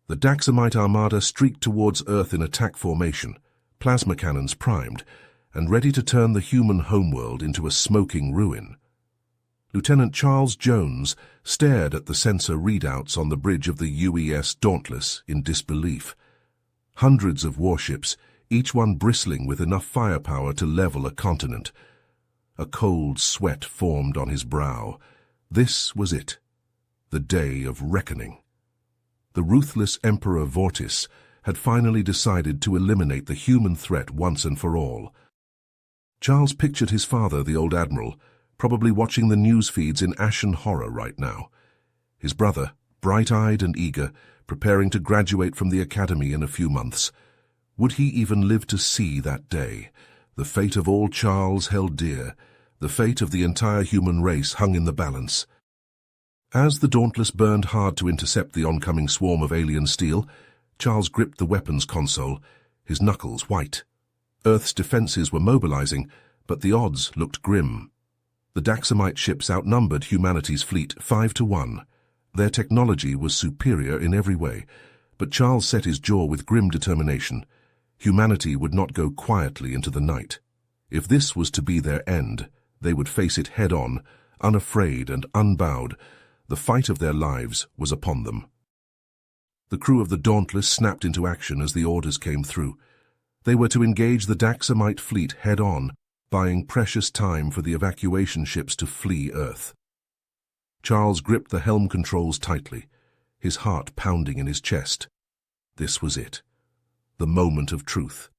The Daxamite Armada streaked towards Earth in attack formation, plasma cannons primed, and ready to turn the human homeworld into a smoking ruin. Lieutenant Charles Jones stared at the sensor readouts on the bridge of the UES Dauntless in disbelief. Hundreds of warships, each one bristling with enough firepower to level a continent. A cold sweat formed on his brow. This was it, the day of reckoning. The ruthless Emperor Vortis had finally decided to eliminate the human threat once and for all. Charles pictured his father, the old admiral, probably watching the news feeds in ashen horror right now. His brother, bright-eyed and eager, preparing to graduate from the academy in a few months. Would he even live to see that day? The fate of all Charles held dear. The fate of the entire human race hung in the balance. As the Dauntless burned hard to intercept the oncoming swarm of alien steel, Charles gripped the weapons console, his knuckles white. Earth's defenses were mobilizing, but the odds looked grim. The Daxamite ships outnumbered humanity's fleet 5-1. Their technology was superior in every way, but Charles set his jaw with grim determination. Humanity would not go quietly into the night. If this was to be their end, they would face it head-on, unafraid and unbowed. The fight of their lives was upon them. The crew of the Dauntless snapped into action as the orders came through. They were to engage the Daxamite fleet head-on, buying precious time for the evacuation ships to flee Earth. Charles gripped the helm controls tightly, his heart pounding in his chest. This was it, the moment of truth.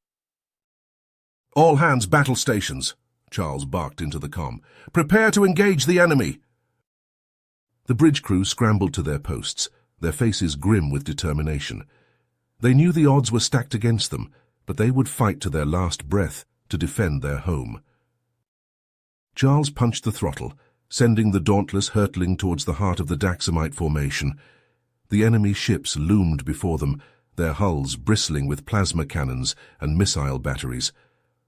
"All hands battle stations," Charles barked into the comm. "Prepare to engage the enemy." The bridge crew scrambled to their posts, their faces grim with determination. They knew the odds were stacked against them, but they would fight to their last breath to defend their home. Charles punched the throttle, sending the Dauntless hurtling towards the heart of the Daxamite formation. The enemy ships loomed before them, their hulls bristling with plasma cannons and missile batteries.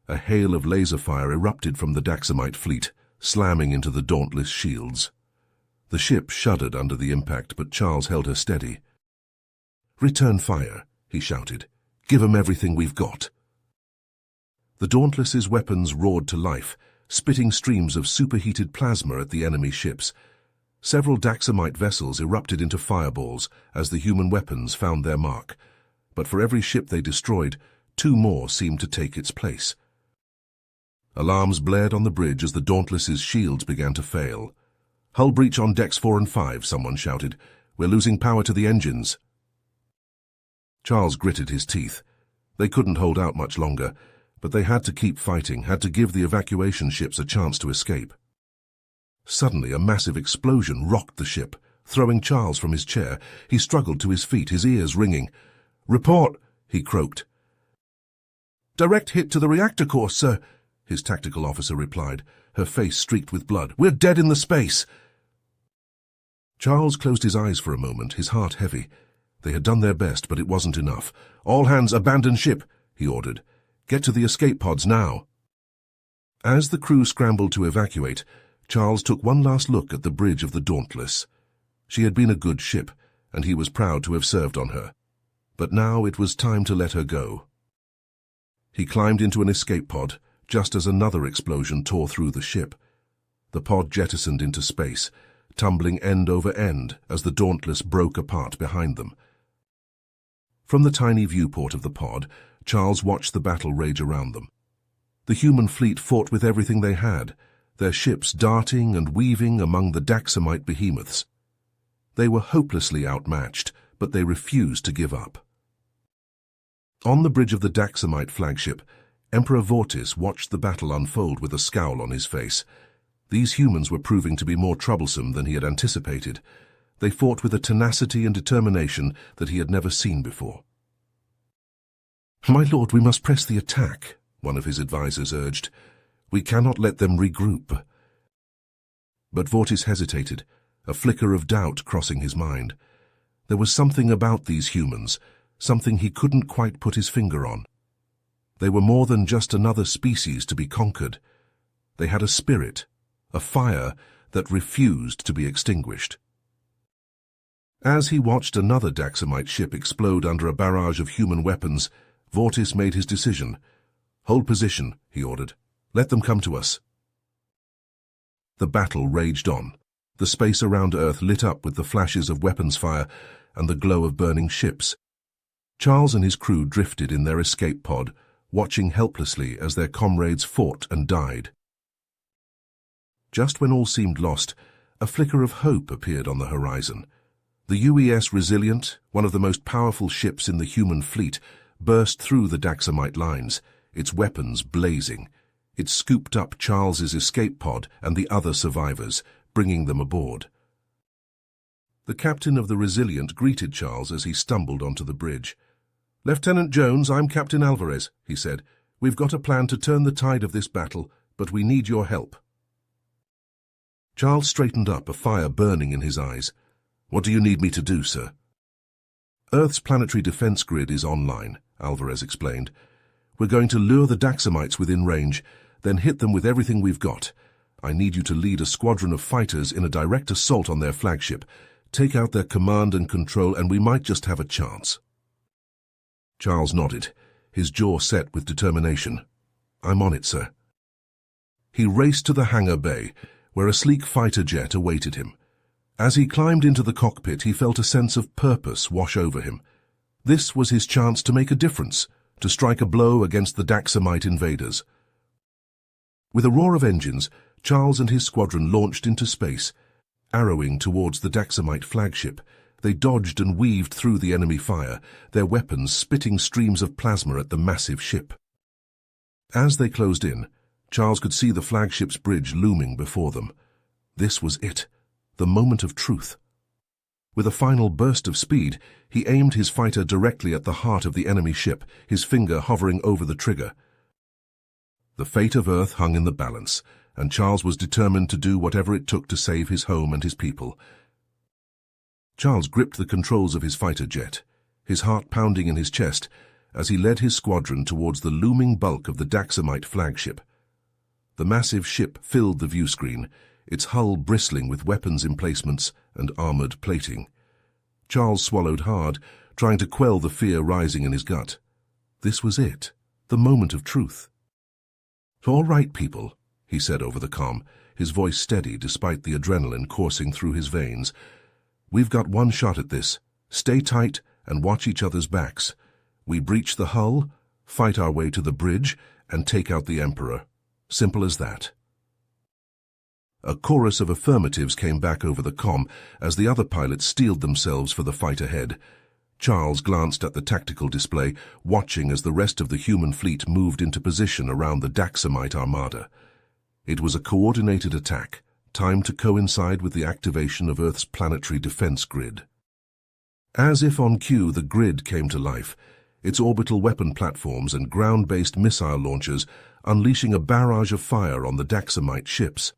A hail of laser fire erupted from the Daxamite fleet, slamming into the Dauntless shields. The ship shuddered under the impact, but Charles held her steady. "Return fire," he shouted. "Give 'em everything we've got." The Dauntless's weapons roared to life, spitting streams of superheated plasma at the enemy ships. Several Daxamite vessels erupted into fireballs as the human weapons found their mark. But for every ship they destroyed, 2 more seemed to take its place. Alarms blared on the bridge as the Dauntless's shields began to fail. "Hull breach on decks 4 and 5, someone shouted. "We're losing power to the engines." Charles gritted his teeth. They couldn't hold out much longer, but they had to keep fighting, had to give the evacuation ships a chance to escape. Suddenly, a massive explosion rocked the ship, throwing Charles from his chair. He struggled to his feet, his ears ringing. "Report," he croaked. "Direct hit to the reactor core, sir," his tactical officer replied, her face streaked with blood. "We're dead in the space." Charles closed his eyes for a moment, his heart heavy. They had done their best, but it wasn't enough. "All hands abandon ship," he ordered. "Get to the escape pods now." As the crew scrambled to evacuate, Charles took one last look at the bridge of the Dauntless. She had been a good ship, and he was proud to have served on her. But now it was time to let her go. He climbed into an escape pod, just as another explosion tore through the ship. The pod jettisoned into space, tumbling end over end as the Dauntless broke apart behind them. From the tiny viewport of the pod, Charles watched the battle rage around them. The human fleet fought with everything they had, their ships darting and weaving among the Daxamite behemoths. They were hopelessly outmatched, but they refused to give up. On the bridge of the Daxamite flagship, Emperor Vortis watched the battle unfold with a scowl on his face. These humans were proving to be more troublesome than he had anticipated. They fought with a tenacity and determination that he had never seen before. "My lord, we must press the attack," one of his advisers urged. "We cannot let them regroup." But Vortis hesitated, a flicker of doubt crossing his mind. There was something about these humans, something he couldn't quite put his finger on. They were more than just another species to be conquered. They had a spirit, a fire that refused to be extinguished. As he watched another Daxamite ship explode under a barrage of human weapons, Vortis made his decision. "Hold position," he ordered. "Let them come to us." The battle raged on. The space around Earth lit up with the flashes of weapons fire and the glow of burning ships. Charles and his crew drifted in their escape pod, watching helplessly as their comrades fought and died. Just when all seemed lost, a flicker of hope appeared on the horizon. The UES Resilient, one of the most powerful ships in the human fleet, burst through the Daxamite lines, its weapons blazing. It scooped up Charles's escape pod and the other survivors, bringing them aboard. The captain of the Resilient greeted Charles as he stumbled onto the bridge. "Lieutenant Jones, I'm Captain Alvarez," he said. "We've got a plan to turn the tide of this battle, but we need your help." Charles straightened up, a fire burning in his eyes. "What do you need me to do, sir?" "Earth's planetary defense grid is online," Alvarez explained. "We're going to lure the Daxamites within range, then hit them with everything we've got. I need you to lead a squadron of fighters in a direct assault on their flagship, take out their command and control, and we might just have a chance." Charles nodded, his jaw set with determination. "I'm on it, sir." He raced to the hangar bay, where a sleek fighter jet awaited him. As he climbed into the cockpit, he felt a sense of purpose wash over him. This was his chance to make a difference, to strike a blow against the Daxamite invaders. With a roar of engines, Charles and his squadron launched into space. Arrowing towards the Daxamite flagship, they dodged and weaved through the enemy fire, their weapons spitting streams of plasma at the massive ship. As they closed in, Charles could see the flagship's bridge looming before them. This was it, the moment of truth. With a final burst of speed, he aimed his fighter directly at the heart of the enemy ship, his finger hovering over the trigger. The fate of Earth hung in the balance, and Charles was determined to do whatever it took to save his home and his people. Charles gripped the controls of his fighter jet, his heart pounding in his chest, as he led his squadron towards the looming bulk of the Daxamite flagship. The massive ship filled the view screen, its hull bristling with weapons emplacements and armored plating. Charles swallowed hard, trying to quell the fear rising in his gut. This was it, the moment of truth. "All right, people," he said over the comm, his voice steady despite the adrenaline coursing through his veins. "We've got one shot at this. Stay tight and watch each other's backs. We breach the hull, fight our way to the bridge, and take out the Emperor. Simple as that." A chorus of affirmatives came back over the comm as the other pilots steeled themselves for the fight ahead. Charles glanced at the tactical display, watching as the rest of the human fleet moved into position around the Daxamite Armada. It was a coordinated attack, timed to coincide with the activation of Earth's planetary defense grid. As if on cue, the grid came to life, its orbital weapon platforms and ground-based missile launchers unleashing a barrage of fire on the Daxamite ships.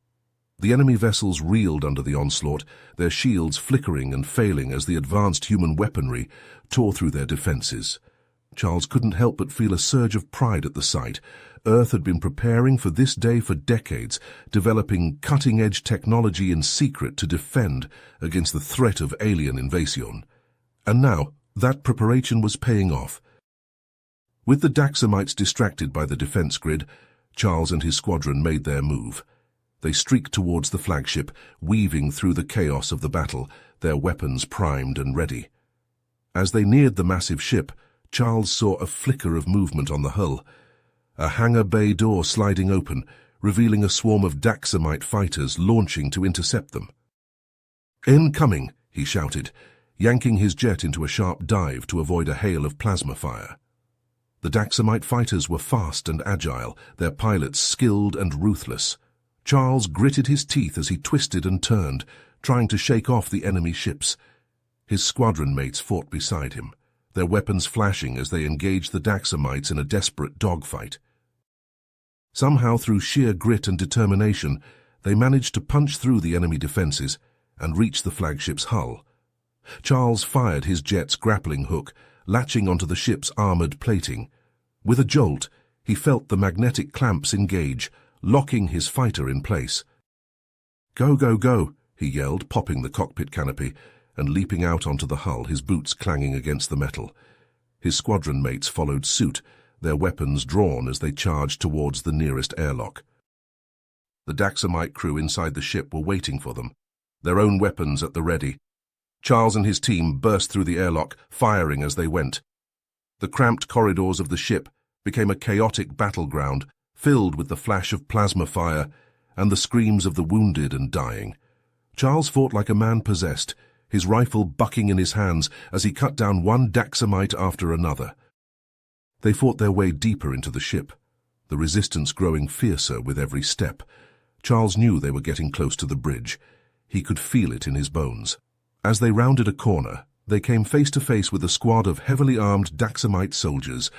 The enemy vessels reeled under the onslaught, their shields flickering and failing as the advanced human weaponry tore through their defenses. Charles couldn't help but feel a surge of pride at the sight. Earth had been preparing for this day for decades, developing cutting-edge technology in secret to defend against the threat of alien invasion. And now, that preparation was paying off. With the Daxamites distracted by the defense grid, Charles and his squadron made their move. They streaked towards the flagship, weaving through the chaos of the battle, their weapons primed and ready. As they neared the massive ship, Charles saw a flicker of movement on the hull, a hangar bay door sliding open, revealing a swarm of Daxamite fighters launching to intercept them. "Incoming!" he shouted, yanking his jet into a sharp dive to avoid a hail of plasma fire. The Daxamite fighters were fast and agile, their pilots skilled and ruthless. Charles gritted his teeth as he twisted and turned, trying to shake off the enemy ships. His squadron mates fought beside him, their weapons flashing as they engaged the Daxamites in a desperate dogfight. Somehow, through sheer grit and determination, they managed to punch through the enemy defenses and reach the flagship's hull. Charles fired his jet's grappling hook, latching onto the ship's armored plating. With a jolt, he felt the magnetic clamps engage, locking his fighter in place. "Go, go, go," he yelled, popping the cockpit canopy, and leaping out onto the hull, his boots clanging against the metal. His squadron mates followed suit, their weapons drawn as they charged towards the nearest airlock. The Daxamite crew inside the ship were waiting for them, their own weapons at the ready. Charles and his team burst through the airlock, firing as they went. The cramped corridors of the ship became a chaotic battleground, filled with the flash of plasma fire and the screams of the wounded and dying. Charles fought like a man possessed, his rifle bucking in his hands as he cut down one Daxamite after another. They fought their way deeper into the ship, the resistance growing fiercer with every step. Charles knew they were getting close to the bridge. He could feel it in his bones. As they rounded a corner, they came face to face with a squad of heavily armed Daxamite soldiers,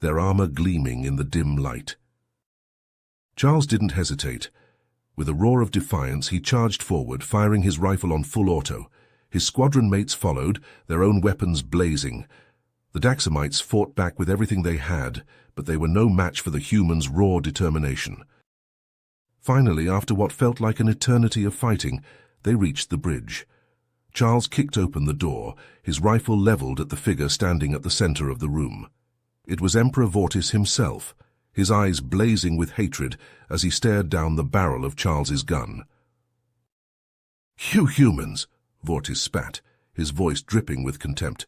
their armor gleaming in the dim light. Charles didn't hesitate. With a roar of defiance, he charged forward, firing his rifle on full auto. His squadron mates followed, their own weapons blazing. The Daxamites fought back with everything they had, but they were no match for the humans' raw determination. Finally, after what felt like an eternity of fighting, they reached the bridge. Charles kicked open the door, his rifle leveled at the figure standing at the center of the room. It was Emperor Vortis himself, his eyes blazing with hatred as he stared down the barrel of Charles's gun. "You humans," Vortis spat, his voice dripping with contempt.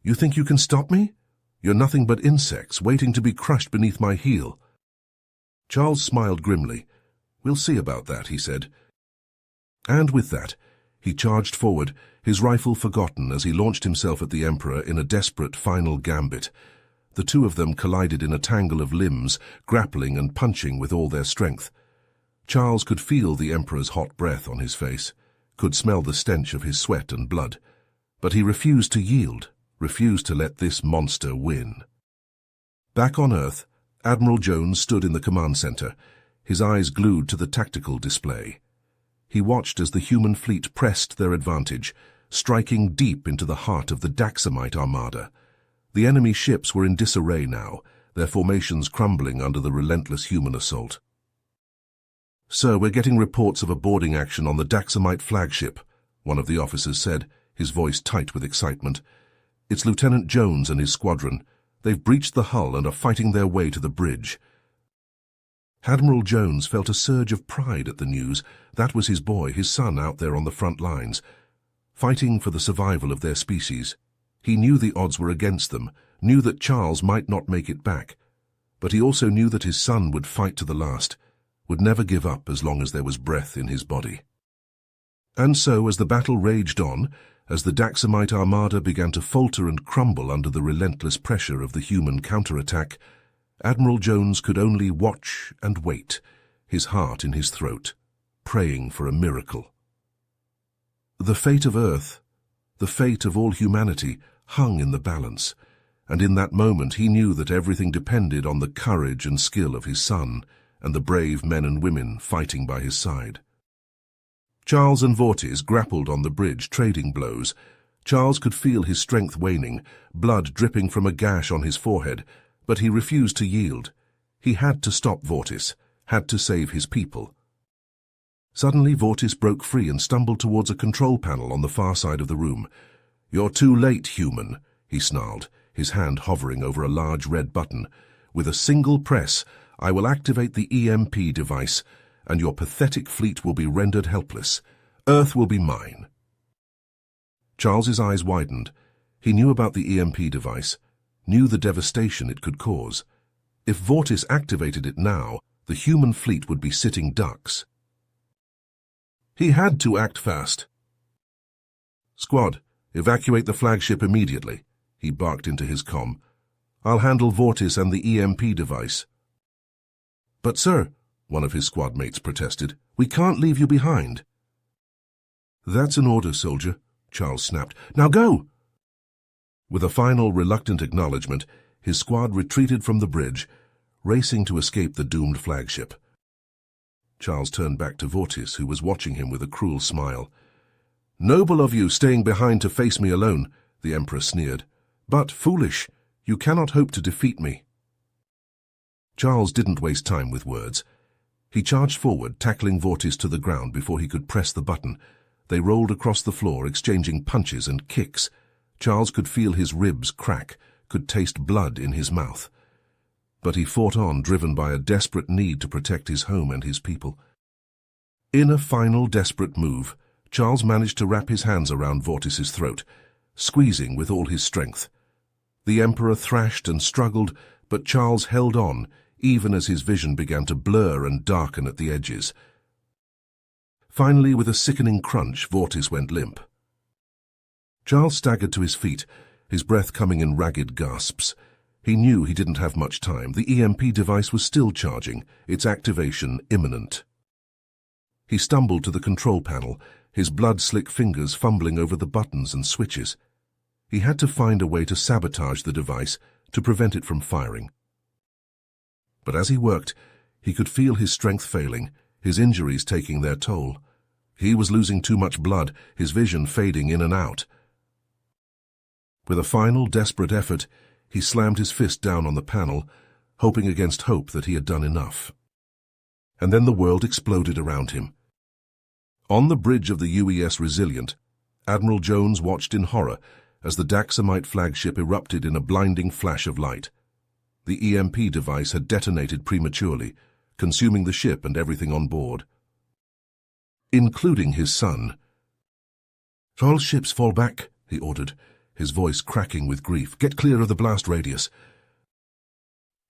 "You think you can stop me? You're nothing but insects waiting to be crushed beneath my heel." Charles smiled grimly. "We'll see about that," he said. And with that, he charged forward, his rifle forgotten as he launched himself at the Emperor in a desperate final gambit. The two of them collided in a tangle of limbs, grappling and punching with all their strength. Charles could feel the Emperor's hot breath on his face, could smell the stench of his sweat and blood. But he refused to yield, refused to let this monster win. Back on Earth, Admiral Jones stood in the command center, his eyes glued to the tactical display. He watched as the human fleet pressed their advantage, striking deep into the heart of the Daxamite Armada. The enemy ships were in disarray now, their formations crumbling under the relentless human assault. "Sir, we're getting reports of a boarding action on the Daxamite flagship," one of the officers said, his voice tight with excitement. "It's Lieutenant Jones and his squadron. They've breached the hull and are fighting their way to the bridge." Admiral Jones felt a surge of pride at the news. That was his boy, his son, out there on the front lines, fighting for the survival of their species. He knew the odds were against them, knew that Charles might not make it back, but he also knew that his son would fight to the last, would never give up as long as there was breath in his body. And so, as the battle raged on, as the Daxamite Armada began to falter and crumble under the relentless pressure of the human counterattack, Admiral Jones could only watch and wait, his heart in his throat, praying for a miracle. The fate of Earth, the fate of all humanity, hung in the balance, and in that moment he knew that everything depended on the courage and skill of his son and the brave men and women fighting by his side. Charles and Vortis grappled on the bridge, trading blows. Charles could feel his strength waning, blood dripping from a gash on his forehead, but he refused to yield. He had to stop Vortis, had to save his people. Suddenly Vortis broke free and stumbled towards a control panel on the far side of the room. "You're too late, human," he snarled, his hand hovering over a large red button. "With a single press, I will activate the EMP device, and your pathetic fleet will be rendered helpless. Earth will be mine." Charles's eyes widened. He knew about the EMP device, knew the devastation it could cause. If Vortis activated it now, the human fleet would be sitting ducks. He had to act fast. "Squad, evacuate the flagship immediately," he barked into his comm. "I'll handle Vortis and the EMP device." "But sir," one of his squad mates protested, "we can't leave you behind." "That's an order, soldier," Charles snapped. "Now go!" With a final reluctant acknowledgement, his squad retreated from the bridge, racing to escape the doomed flagship. Charles turned back to Vortis, who was watching him with a cruel smile. "Noble of you staying behind to face me alone," the Emperor sneered. "But foolish, you cannot hope to defeat me." Charles didn't waste time with words. He charged forward, tackling Vortis to the ground before he could press the button. They rolled across the floor, exchanging punches and kicks. Charles could feel his ribs crack, could taste blood in his mouth. But he fought on, driven by a desperate need to protect his home and his people. In a final desperate move, Charles managed to wrap his hands around Vortis's throat, squeezing with all his strength. The Emperor thrashed and struggled, but Charles held on, even as his vision began to blur and darken at the edges. Finally, with a sickening crunch, Vortis went limp. Charles staggered to his feet, his breath coming in ragged gasps. He knew he didn't have much time. The EMP device was still charging, its activation imminent. He stumbled to the control panel, his blood-slick fingers fumbling over the buttons and switches. He had to find a way to sabotage the device to prevent it from firing. But as he worked, he could feel his strength failing, his injuries taking their toll. He was losing too much blood, his vision fading in and out. With a final, desperate effort, he slammed his fist down on the panel, hoping against hope that he had done enough. And then the world exploded around him. On the bridge of the UES Resilient, Admiral Jones watched in horror as the Daxamite flagship erupted in a blinding flash of light. The EMP device had detonated prematurely, consuming the ship and everything on board, including his son. "All ships fall back," he ordered, his voice cracking with grief. "Get clear of the blast radius."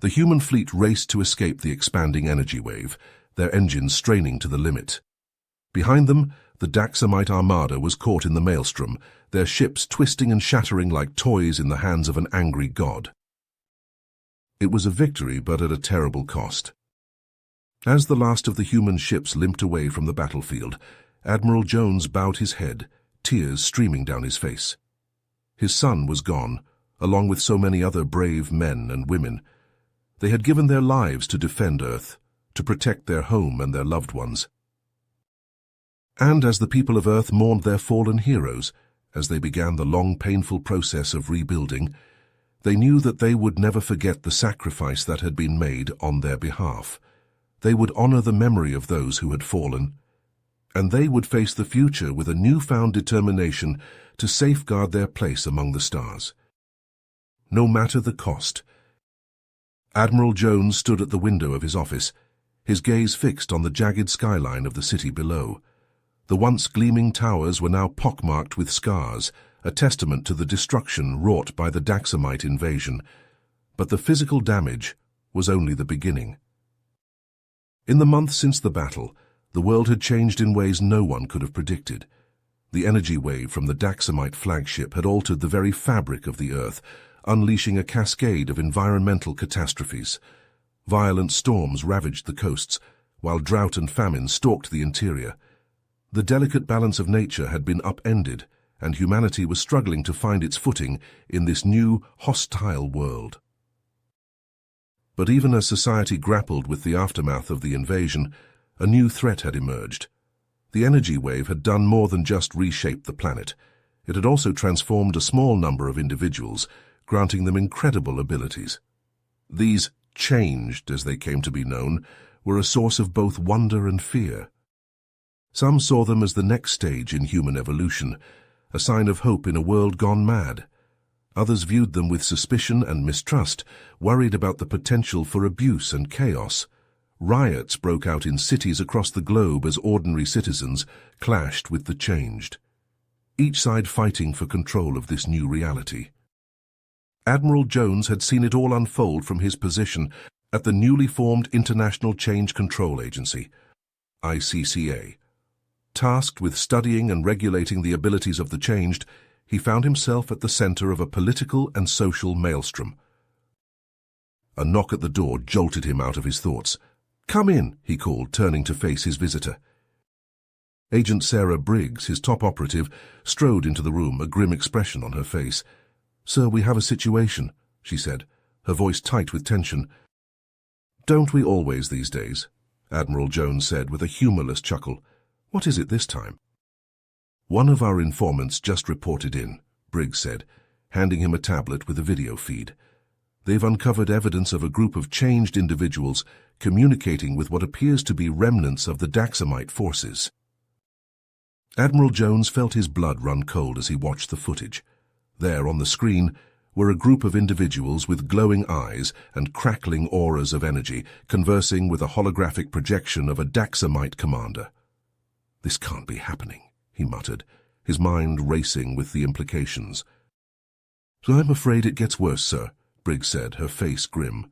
The human fleet raced to escape the expanding energy wave, their engines straining to the limit. Behind them, the Daxamite Armada was caught in the maelstrom, their ships twisting and shattering like toys in the hands of an angry god. It was a victory, but at a terrible cost. As the last of the human ships limped away from the battlefield, Admiral Jones bowed his head, tears streaming down his face. His son was gone, along with so many other brave men and women. They had given their lives to defend Earth, to protect their home and their loved ones. And as the people of Earth mourned their fallen heroes, as they began the long, painful process of rebuilding, they knew that they would never forget the sacrifice that had been made on their behalf. They would honor the memory of those who had fallen, and they would face the future with a newfound determination to safeguard their place among the stars. No matter the cost. Admiral Jones stood at the window of his office, his gaze fixed on the jagged skyline of the city below. The once gleaming towers were now pockmarked with scars, a testament to the destruction wrought by the Daxamite invasion. But the physical damage was only the beginning. In the months since the battle, the world had changed in ways no one could have predicted. The energy wave from the Daxamite flagship had altered the very fabric of the Earth, unleashing a cascade of environmental catastrophes. Violent storms ravaged the coasts, while drought and famine stalked the interior. The delicate balance of nature had been upended, and humanity was struggling to find its footing in this new, hostile world. But even as society grappled with the aftermath of the invasion, a new threat had emerged. The energy wave had done more than just reshape the planet. It had also transformed a small number of individuals, granting them incredible abilities. These changed, as they came to be known, were a source of both wonder and fear. Some saw them as the next stage in human evolution, a sign of hope in a world gone mad. Others viewed them with suspicion and mistrust, worried about the potential for abuse and chaos. Riots broke out in cities across the globe as ordinary citizens clashed with the changed, each side fighting for control of this new reality. Admiral Jones had seen it all unfold from his position at the newly formed International Change Control Agency, ICCA. Tasked with studying and regulating the abilities of the changed, he found himself at the center of a political and social maelstrom. A knock at the door jolted him out of his thoughts. "Come in," he called, turning to face his visitor. Agent Sarah Briggs, his top operative, strode into the room, a grim expression on her face. "Sir, we have a situation," she said, her voice tight with tension. "Don't we always these days?" Admiral Jones said with a humorless chuckle. "What is it this time?" "One of our informants just reported in," Briggs said, handing him a tablet with a video feed. "They've uncovered evidence of a group of changed individuals communicating with what appears to be remnants of the Daxamite forces." Admiral Jones felt his blood run cold as he watched the footage. There, on the screen, were a group of individuals with glowing eyes and crackling auras of energy, conversing with a holographic projection of a Daxamite commander. "This can't be happening," he muttered, his mind racing with the implications. "So I'm afraid it gets worse, sir," Briggs said, her face grim.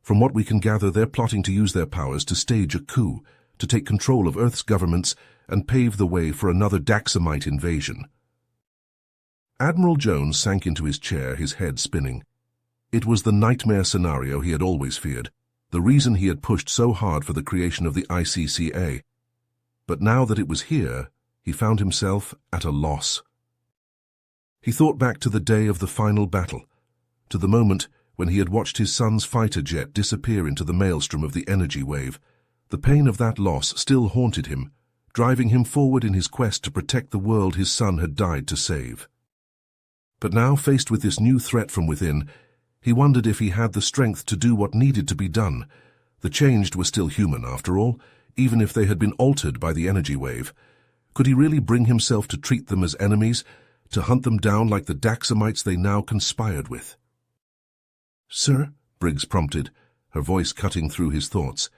"From what we can gather, they're plotting to use their powers to stage a coup, to take control of Earth's governments and pave the way for another Daxamite invasion." Admiral Jones sank into his chair, his head spinning. It was the nightmare scenario he had always feared, the reason he had pushed so hard for the creation of the ICCA. But now that it was here, he found himself at a loss. He thought back to the day of the final battle, to the moment when he had watched his son's fighter jet disappear into the maelstrom of the energy wave. The pain of that loss still haunted him, driving him forward in his quest to protect the world his son had died to save. But now, faced with this new threat from within, he wondered if he had the strength to do what needed to be done. The changed were still human, after all, even if they had been altered by the energy wave. Could he really bring himself to treat them as enemies, to hunt them down like the Daxamites they now conspired with? "Sir," Briggs prompted, her voice cutting through his thoughts,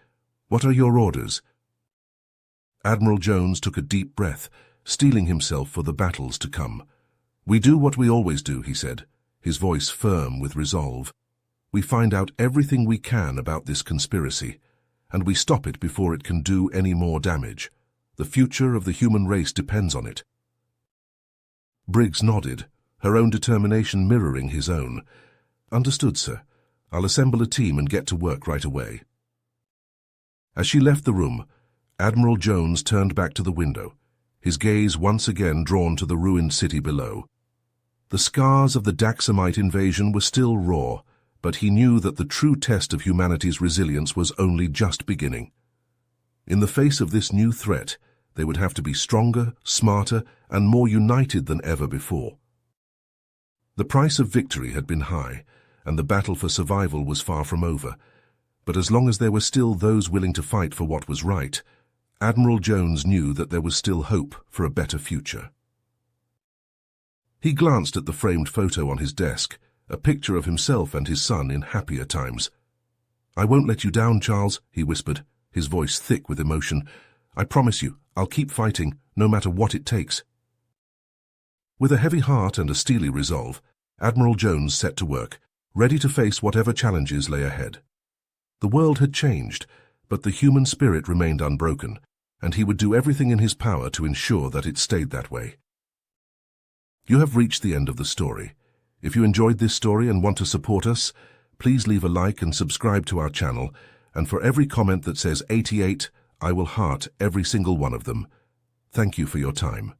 "what are your orders?" Admiral Jones took a deep breath, steeling himself for the battles to come. "We do what we always do," he said, his voice firm with resolve. "We find out everything we can about this conspiracy, and we stop it before it can do any more damage. The future of the human race depends on it." Briggs nodded, her own determination mirroring his own. "Understood, sir. I'll assemble a team and get to work right away." As she left the room, Admiral Jones turned back to the window, his gaze once again drawn to the ruined city below. The scars of the Daxamite invasion were still raw, but he knew that the true test of humanity's resilience was only just beginning. In the face of this new threat, they would have to be stronger, smarter, and more united than ever before. The price of victory had been high, and the battle for survival was far from over. But as long as there were still those willing to fight for what was right, Admiral Jones knew that there was still hope for a better future. He glanced at the framed photo on his desk, a picture of himself and his son in happier times. "I won't let you down, Charles," he whispered, his voice thick with emotion. "I promise you, I'll keep fighting, no matter what it takes." With a heavy heart and a steely resolve, Admiral Jones set to work, ready to face whatever challenges lay ahead. The world had changed, but the human spirit remained unbroken, and he would do everything in his power to ensure that it stayed that way. You have reached the end of the story. If you enjoyed this story and want to support us, please leave a like and subscribe to our channel, and for every comment that says 88, I will heart every single one of them. Thank you for your time.